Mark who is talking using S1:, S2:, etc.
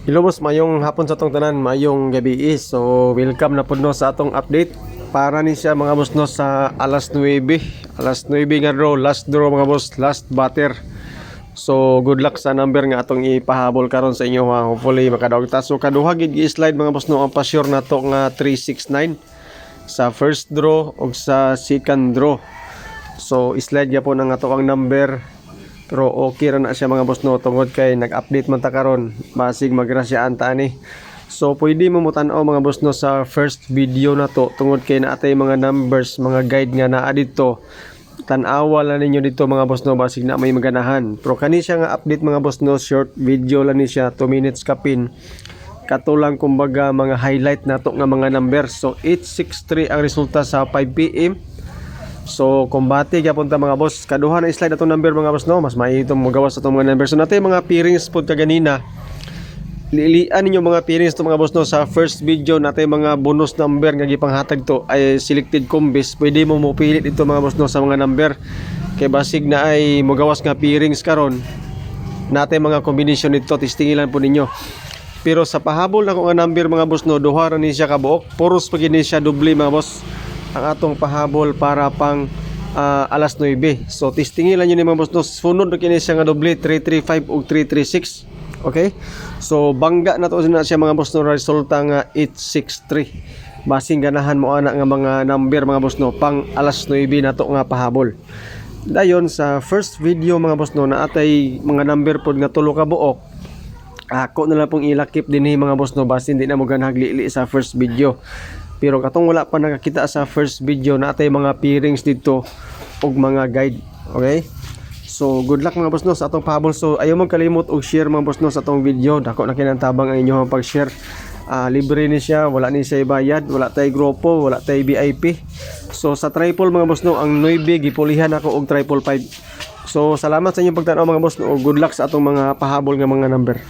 S1: Hello boss, mayong hapon sa atong tanan, mayong gabi is. So, welcome na pud no sa atong update. Para ni siya mga boss no sa alas 9. Alas 9 nga draw mga boss, last batter. So, good luck sa number nga atong ipahabol karon sa inyo ha. Hopefully makadaog ta. So, kaduha gid i-slide mga boss no ang pa-sure nato nga 369 sa first draw ug sa second draw. So, i-slide ya po ang ato ang number. Pero okay ra na siya mga boss no tungod kay nag-update man ta karon basig magrasyaan ta ani. So pwede mo mutan-aw mga boss no sa first video na to tungod kay naatay mga numbers, mga guide nga naa dito. Tan-awa lang ninyo dito mga boss no basig na may maganahan. Pero kani siya nga update mga boss no, short video lang ni siya, 2 minutes kapin. Katulang kumbaga mga highlight nato nga mga numbers. So 863 ang resulta sa 5 PM. So kumbati gyapon ta mga boss. Kaduha na slide atong number mga boss no. Mas maayong magawas atong mga number. So natay mga pairings pod kaganina. Lilian ninyo mga pairings to mga boss no sa first video natay mga bonus number nga gipanghatag to ay selected combis. Pwede mo mopili dito mga boss no sa mga number. Kay basig na ay mogawas nga pairings karon. Natay mga combination dito testingilan po ninyo. Pero sa pahabol na ko nga number mga boss no, duha ra ni siya kabuok. Puros pag ni siya doble mga boss ang atong pahabol para pang alas 9. So testingilan nyo ni mga boss no, sunod na kini siya nga doble 335 ug 336. Okay, so bangga na to na siya mga boss no, resulta nga 863. Basing ganahan mo ana nga mga number mga boss no pang alas 9 na to nga pahabol. Dayon sa first video mga boss no, naatay mga number pod nga tulo ka buok. Ako na lang pong ilakip din mga boss no, basin di na mo ganahag lili sa first video. Pero katong wala pa nakakita sa first video, natay mga pairings dito ug mga guide. Okay? So good luck mga boss no sa atong pahabol. So ayaw mo kalimot og share mga boss no sa atong video. Dako na kinantabang ang inyong pag-share. Libre ni siya, wala ni siya bayad, wala tay grupo, wala tay VIP. So sa triple mga boss no, ang 9 gipulihan ako og triple 5. So salamat sa inyong pagtan-aw mga boss no. Good luck sa atong mga pahabol nga mga number.